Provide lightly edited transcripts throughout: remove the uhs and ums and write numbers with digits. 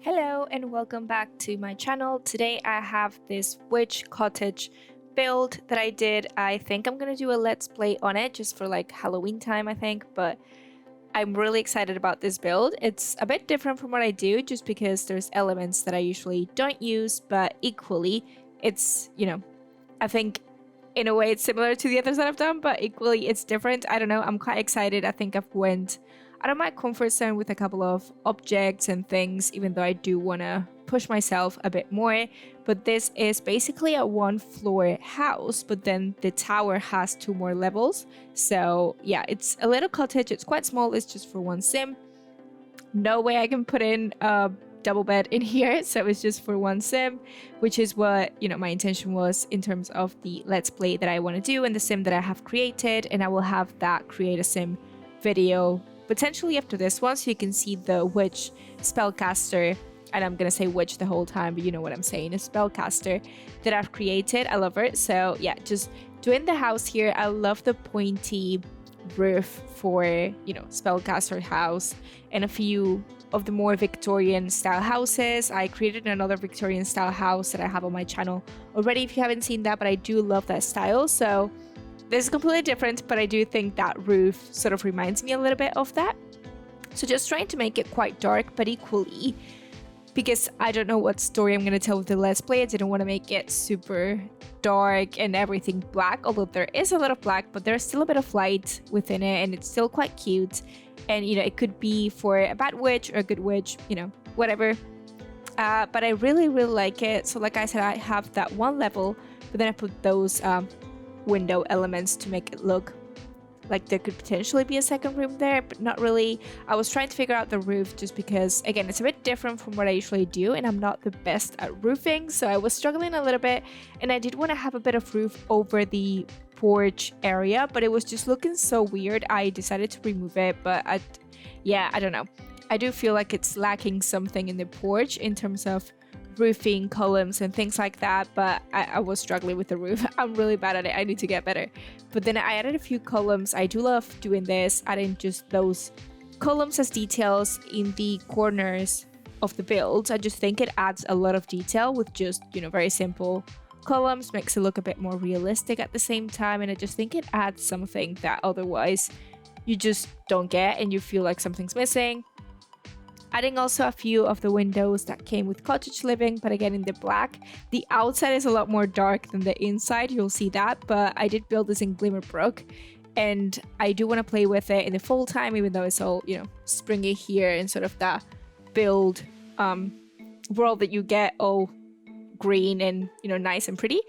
Hello and welcome back to my channel. Today I have this witch cottage build that I did. I think I'm gonna do a let's play on it just for like Halloween time, I think, but I'm really excited about this build. It's a bit different from what I do just because there's elements that I usually don't use, but equally it's, I think in a way it's similar to the others that I've done, but equally it's different. I don't know, I'm quite excited. I think I've went out of my comfort zone with a couple of objects and things, even though I do want to push myself a bit more. But this is basically a one-floor house, but then the tower has 2 more levels. So yeah, it's a little cottage. It's quite small. It's just for one sim. No way I can put in a double bed in here, so it's just for one sim, which is what my intention was in terms of the let's play that I want to do and the sim that I have created. And I will have that create a sim video potentially after this one, so you can see the witch spellcaster, and I'm gonna say witch the whole time, but you know what I'm saying, a spellcaster that I've created. I love it. So yeah, just doing the house here. I love the pointy roof for spellcaster house and a few of the more Victorian style houses. I created another Victorian style house that I have on my channel already if you haven't seen that, but I do love that style. So this is completely different, but I do think that roof sort of reminds me a little bit of that. So just trying to make it quite dark, but equally, because I don't know what story I'm going to tell with the let's play, I didn't want to make it super dark and everything black, although there is a lot of black, but there's still a bit of light within it, and it's still quite cute. And, it could be for a bad witch or a good witch, whatever. But I really, really like it. So like I said, I have that one level, but then I put those window elements to make it look like there could potentially be a second room there, but not really. I was trying to figure out the roof just because, again, it's a bit different from what I usually do, and I'm not the best at roofing, so I was struggling a little bit. And I did want to have a bit of roof over the porch area, but it was just looking so weird. I decided to remove it, but I don't know. I do feel like it's lacking something in the porch in terms of roofing columns and things like that, but I was struggling with the roof. I'm really bad at it. I need to get better. But then I added a few columns. I do love doing this, adding just those columns as details in the corners of the build. I just think it adds a lot of detail with just very simple columns, makes it look a bit more realistic at the same time, and I just think it adds something that otherwise you just don't get and you feel like something's missing. Adding also a few of the windows that came with cottage living, but again in the black. The outside is a lot more dark than the inside, you'll see that, but I did build this in Glimmerbrook, and I do want to play with it in the fall time, even though it's all, springy here and sort of that build world that you get all green and, nice and pretty.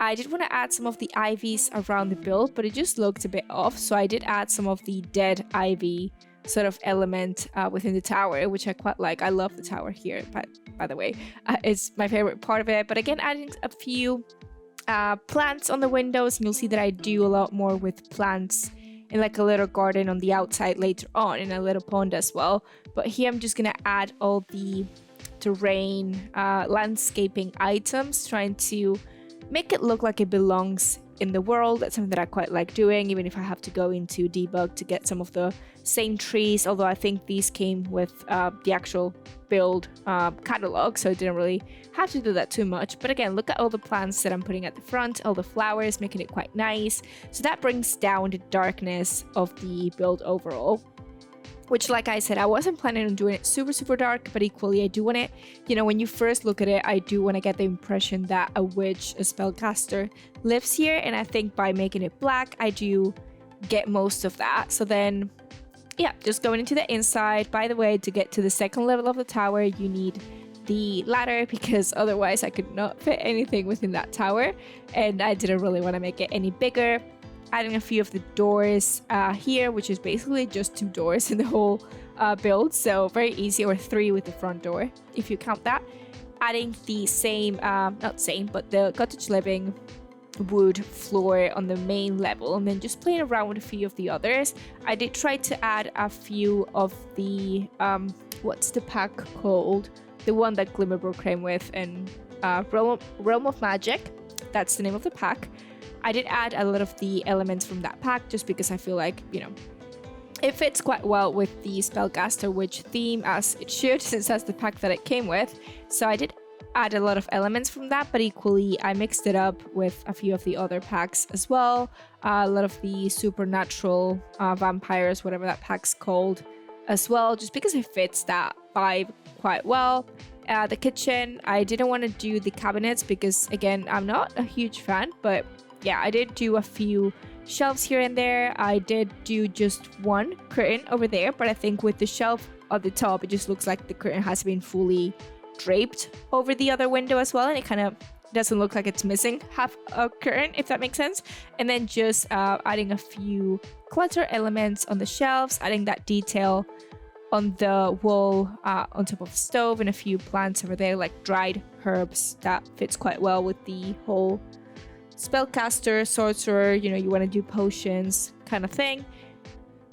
I did want to add some of the ivies around the build, but it just looked a bit off, so I did add some of the dead ivy sort of element within the tower, which I quite like. I love the tower here, by the way. It's my favorite part of it. But again, adding a few plants on the windows, and you'll see that I do a lot more with plants in like a little garden on the outside later on, and a little pond as well. But here I'm just gonna add all the terrain landscaping items, trying to make it look like it belongs in the world. That's something that I quite like doing, even if I have to go into debug to get some of the same trees, although I think these came with the actual build catalog, so I didn't really have to do that too much. But again, look at all the plants that I'm putting at the front, all the flowers, making it quite nice. So that brings down the darkness of the build overall, which, like I said, I wasn't planning on doing it super, super dark, but equally I do want it, when you first look at it, I do want to get the impression that a witch, a spellcaster, lives here, and I think by making it black, I do get most of that. So then, yeah, just going into the inside. By the way, to get to the second level of the tower, you need the ladder, because otherwise I could not fit anything within that tower, and I didn't really want to make it any bigger. Adding a few of the doors here, which is basically just 2 doors in the whole build, so very easy, or 3 with the front door if you count that. Adding the same, not same, but the cottage living wood floor on the main level, and then just playing around with a few of the others. I did try to add a few of the what's the pack called, the one that Glimmerbrook came with, and Realm of Magic, that's the name of the pack. I did add a lot of the elements from that pack just because I feel like, It fits quite well with the Spellcaster Witch theme, as it should, since that's the pack that it came with. So I did add a lot of elements from that, but equally I mixed it up with a few of the other packs as well. A lot of the supernatural vampires, whatever that pack's called, as well, just because it fits that vibe quite well. The kitchen, I didn't want to do the cabinets because, again, I'm not a huge fan, but yeah, I did do a few shelves here and there. I did do just one curtain over there, but I think with the shelf at the top, it just looks like the curtain has been fully draped over the other window as well, and it kind of doesn't look like it's missing half a curtain, if that makes sense. And then just adding a few clutter elements on the shelves, adding that detail on the wall on top of the stove, and a few plants over there like dried herbs. That fits quite well with the whole spellcaster, sorcerer, you know, you want to do potions kind of thing.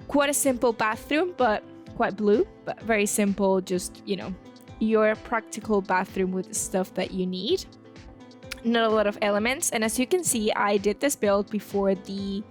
Quite a simple bathroom, but quite blue, but very simple, just, you know, your practical bathroom with the stuff that you need. Not a lot of elements, and as you can see, I did this build before the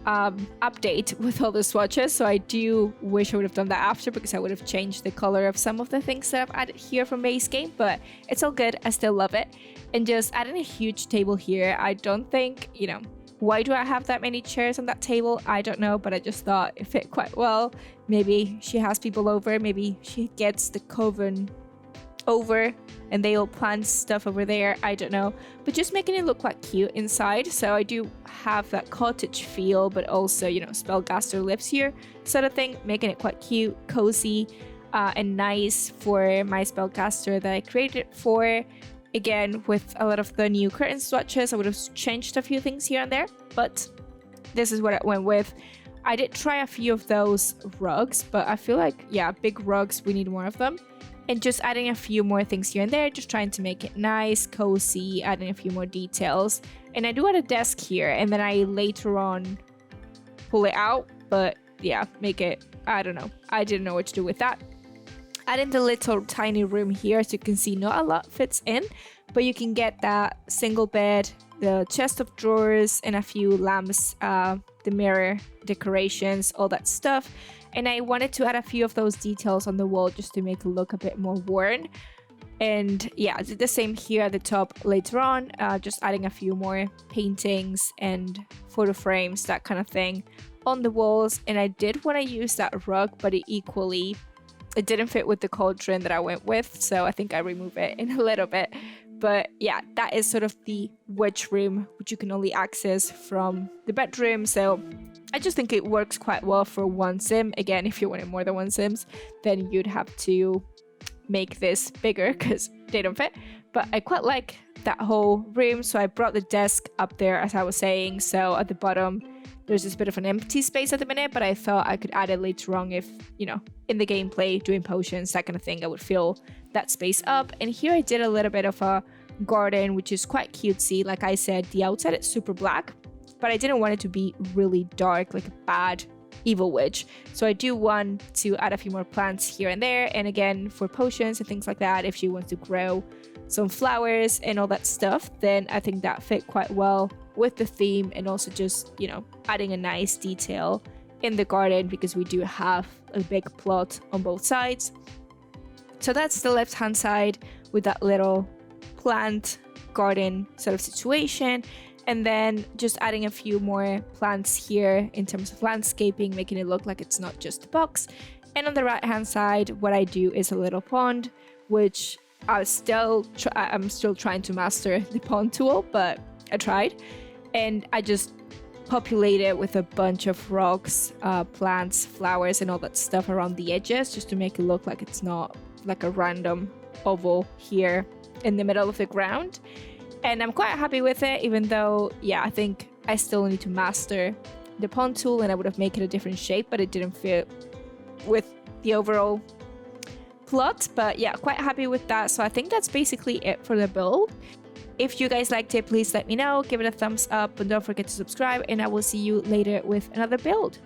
update with all the swatches, so I do wish I would have done that after, because I would have changed the color of some of the things that I've added here from base game, but it's all good. I still love it. And just adding a huge table here, I don't think, you know, why do I have that many chairs on that table? I don't know, but I just thought it fit quite well. Maybe she has people over, maybe she gets the coven over and they all plant stuff over there, I don't know, but just making it look quite cute inside. So I do have that cottage feel, but also, you know, Spellcaster lives here sort of thing, making it quite cute, cozy, and nice for my Spellcaster that I created it for. Again, with a lot of the new curtain swatches, I would have changed a few things here and there, but this is what I went with. I did try a few of those rugs, but I feel like, yeah, big rugs, we need more of them. And just adding a few more things here and there, just trying to make it nice, cozy, adding a few more details. And I do add a desk here, and then I later on pull it out, but yeah, make it, I don't know. I didn't know what to do with that. Adding the little tiny room here, so you can see not a lot fits in, but you can get that single bed, the chest of drawers, and a few lamps, the mirror decorations, all that stuff. And I wanted to add a few of those details on the wall just to make it look a bit more worn. And yeah, I did the same here at the top later on, just adding a few more paintings and photo frames, that kind of thing, on the walls. And I did want to use that rug, but it didn't fit with the cauldron that I went with, so I think I remove it in a little bit. But yeah, that is sort of the witch room, which you can only access from the bedroom. So I just think it works quite well for one sim. Again, if you wanted more than one sims, then you'd have to make this bigger because they don't fit. But I quite like that whole room, so I brought the desk up there, as I was saying. So at the bottom, there's this bit of an empty space at the minute, but I thought I could add it later on if, you know, in the gameplay, doing potions, that kind of thing, I would fill that space up. And here I did a little bit of a garden, which is quite cutesy. Like I said, the outside is super black, but I didn't want it to be really dark, like a bad evil witch. So I do want to add a few more plants here and there. And again, for potions and things like that, if she wants to grow some flowers and all that stuff, then I think that fit quite well with the theme, and also just, you know, adding a nice detail in the garden because we do have a big plot on both sides. So that's the left hand side with that little plant garden sort of situation, and then just adding a few more plants here in terms of landscaping, making it look like it's not just a box. And on the right hand side, what I do is a little pond, which I'm still trying to master the pond tool, but I tried. And I just populate it with a bunch of rocks, plants, flowers, and all that stuff around the edges, just to make it look like it's not like a random oval here in the middle of the ground. And I'm quite happy with it, even though, yeah, I think I still need to master the pond tool, and I would have made it a different shape, but it didn't fit with the overall plot. But yeah, quite happy with that. So I think that's basically it for the build. If you guys liked it, please let me know, give it a thumbs up, and don't forget to subscribe, and I will see you later with another build.